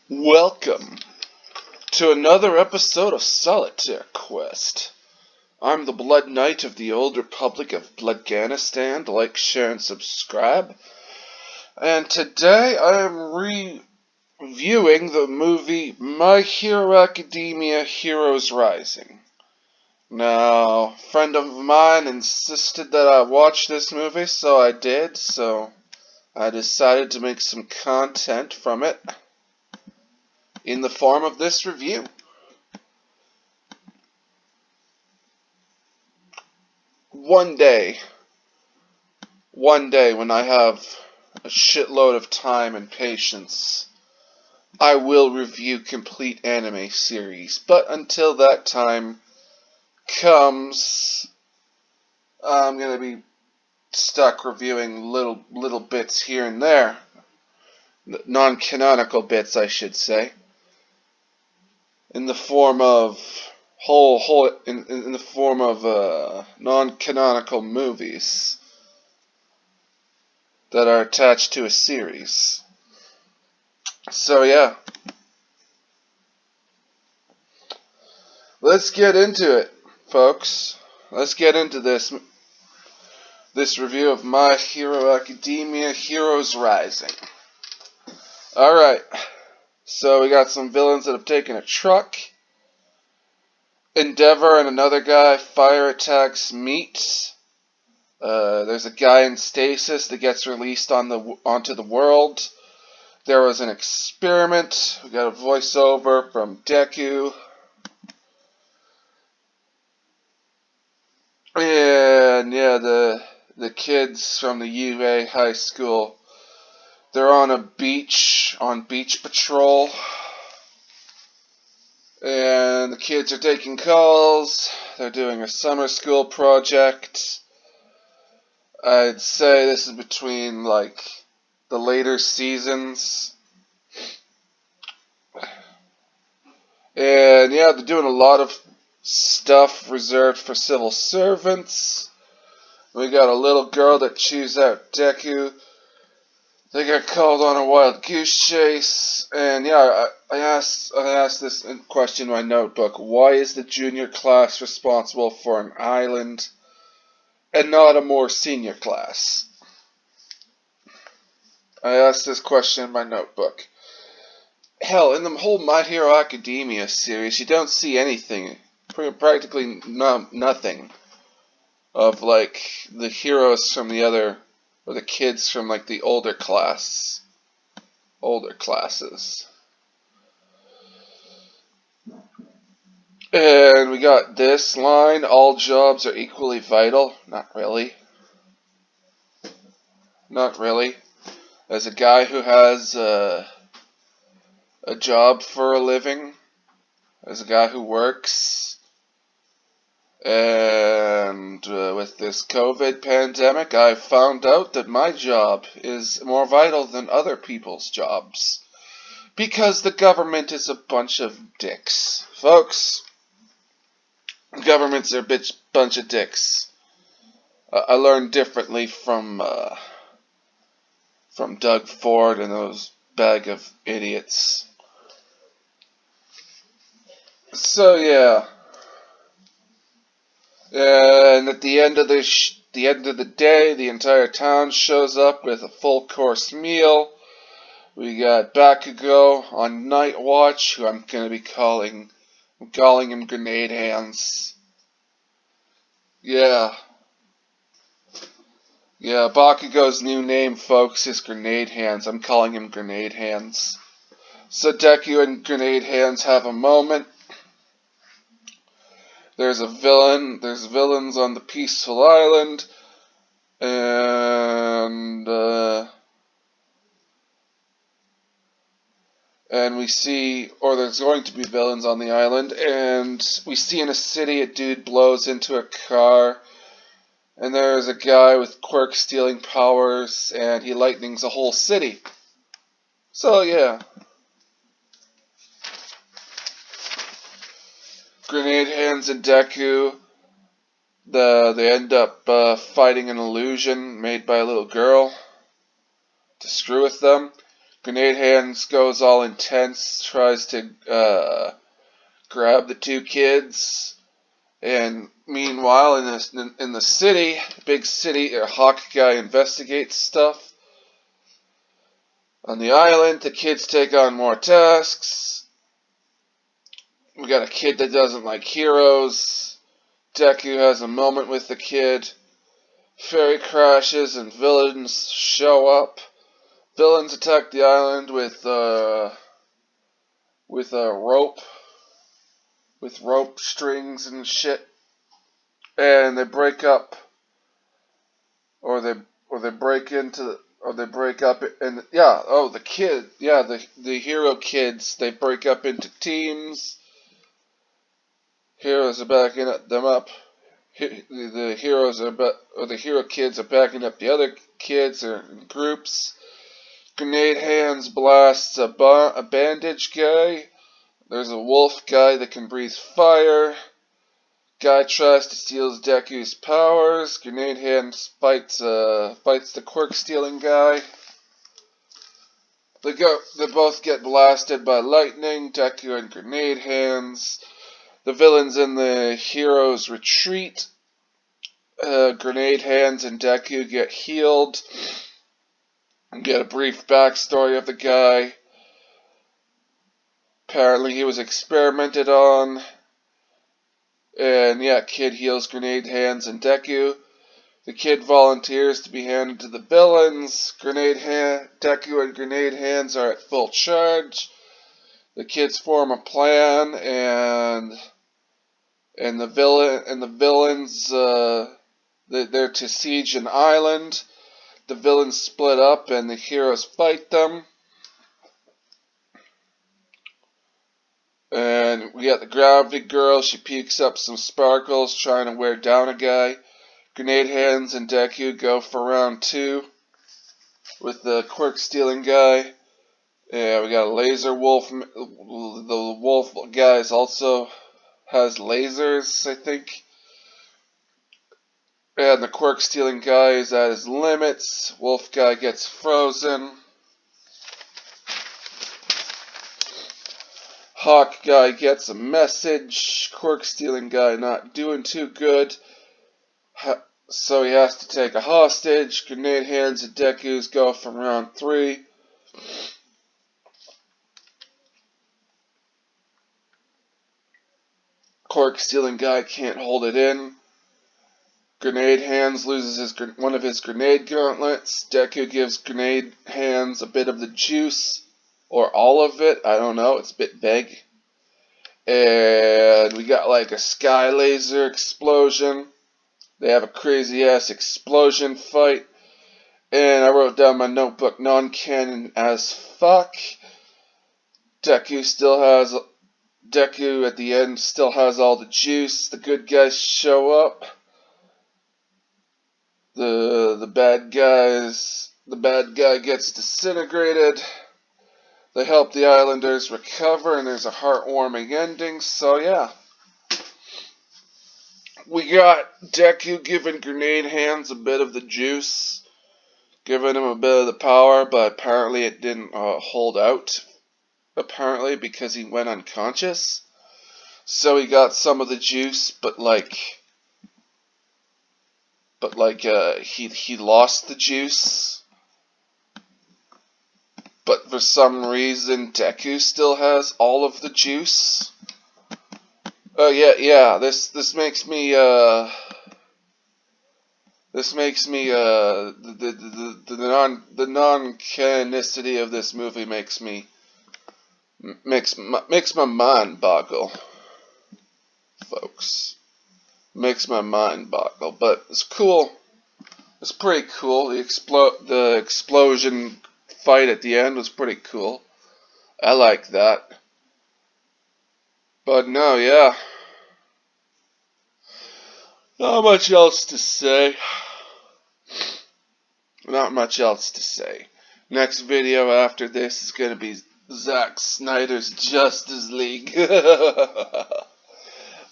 Welcome to another episode of Solitaire Quest. I'm the Blood Knight of the Old Republic of Bloodganistan. Like, share, and subscribe. And today I am reviewing the movie My Hero Academia Heroes Rising. Now, a friend of mine insisted that I watch this movie, so I did, so I decided to make some content from it in the form of this review. One day when I have a shitload of time and patience, I will review complete anime series. But until that time comes, I'm gonna be stuck reviewing little bits here and there. Non-canonical bits, I should say. In the form of in the form of non-canonical movies that are attached to a series. So yeah, let's get into it, folks. Let's get into this review of My Hero Academia Heroes Rising. Alright, so we got some villains that have taken a truck. Endeavor and another guy, fire attacks meet. There's a guy in stasis that gets released onto the world. There was an experiment. We got a voiceover from Deku. And yeah, the kids from the UA high school, they're on beach patrol. And the kids are taking calls. They're doing a summer school project. I'd say this is between, like, the later seasons. And yeah, they're doing a lot of stuff reserved for civil servants. We got a little girl that chews out Deku. They got called on a wild goose chase. And yeah, I asked this question in my notebook. Why is the junior class responsible for an island and not a more senior class? I asked this question in my notebook. Hell, in the whole My Hero Academia series, you don't see anything, practically nothing, of, like, the heroes from the other, or the kids from, like, the older classes. And we got this line, all jobs are equally vital. Not really. Not really. As a guy who has a job for a living, as a guy who works, and with this COVID pandemic, I found out that my job is more vital than other people's jobs. Because the government is a bunch of dicks. Folks, governments are a bunch of dicks. I learned differently from Doug Ford and those bag of idiots. So yeah, and at the end of the day, the entire town shows up with a full course meal. We got Bakugo on night watch, who I'm calling him Grenade Hands. Yeah, Bakugo's new name, folks, is Grenade Hands. I'm calling him Grenade Hands. So Deku and Grenade Hands have a moment. There's villains on the peaceful island, and we see, or there's going to be villains on the island, and we see in a city a dude blows into a car, and there's a guy with quirk stealing powers, and he lightnings a whole city. So yeah. Grenade Hands and Deku, they end up fighting an illusion made by a little girl to screw with them. Grenade Hands goes all intense, tries to grab the two kids, and meanwhile in the city, big city, Hawk Guy investigates stuff. On the island, the kids take on more tasks. We got a kid that doesn't like heroes. Deku has a moment with the kid. Ferry crashes and villains show up. Villains attack the island with rope strings and shit, and they break up, or they break into, or they break up, and the hero kids, they break up into teams. Heroes are backing them up. The hero kids are backing up the other kids or in groups. Grenade Hands blasts a bandage guy. There's a wolf guy that can breathe fire. Guy tries to steal Deku's powers. Grenade Hands fights the quirk stealing guy. They both get blasted by lightning. Deku and Grenade Hands. The villains in the heroes retreat. Grenade Hands and Deku get healed. And get a brief backstory of the guy. Apparently he was experimented on. And yeah, kid heals Grenade Hands and Deku. The kid volunteers to be handed to the villains. Deku and Grenade Hands are at full charge. The kids form a plan, and the villains they're to siege an island. The villains split up, and the heroes fight them. And we got the Gravity Girl. She pukes up some sparkles, trying to wear down a guy. Grenade Hands and Deku go for round 2 with the quirk stealing guy. Yeah, we got a laser wolf. The wolf guy also has lasers, I think. And the quirk stealing guy is at his limits. Wolf guy gets frozen. Hawk guy gets a message. Quirk stealing guy not doing too good. So he has to take a hostage. Grenade Hands and Deku's go from round 3. Quirk stealing guy can't hold it in. Grenade Hands loses one of his grenade gauntlets. Deku gives Grenade Hands a bit of the juice. Or all of it. I don't know. It's a bit vague. And we got like a sky laser explosion. They have a crazy ass explosion fight. And I wrote down my notebook, non-canon as fuck. Deku at the end still has all the juice. The good guys show up. The bad guy gets disintegrated. They help the islanders recover, and there's a heartwarming ending. So yeah. We got Deku giving Grenade Hands a bit of the juice, giving him a bit of the power, but apparently it didn't hold out, apparently, because he went unconscious. So he got some of the juice, but he lost the juice. But for some reason, Deku still has all of the juice. Oh yeah. This makes me the non-canonicity of this movie makes my mind boggle, folks. Makes my mind boggle, but it's cool. It's pretty cool. The explosion fight at the end was pretty cool. I like that. But no, yeah. Not much else to say. Not much else to say. Next video after this is going to be Zack Snyder's Justice League.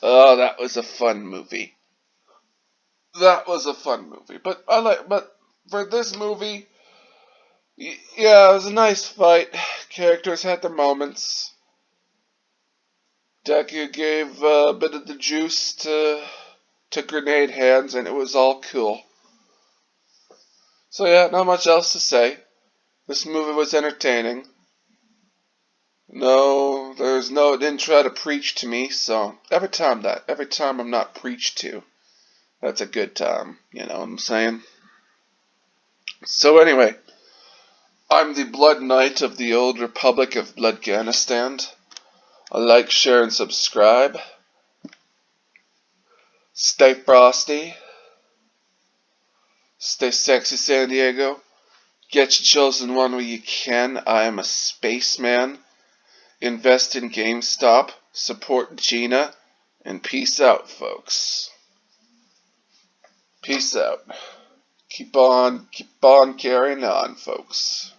Oh, that was a fun movie. But for this movie, Yeah, it was a nice fight. Characters had their moments. Deku gave a bit of the juice to Grenade Hands, and it was all cool. So yeah, not much else to say. This movie was entertaining. No, it didn't try to preach to me, so every time I'm not preached to, that's a good time, you know what I'm saying? So anyway, I'm the Blood Knight of the Old Republic of Bloodganistan. Like, share, and subscribe. Stay frosty. Stay sexy, San Diego. Get your chosen one where you can. I am a spaceman. Invest in GameStop. Support Gina. And peace out, folks. Peace out. Keep on carrying on, folks.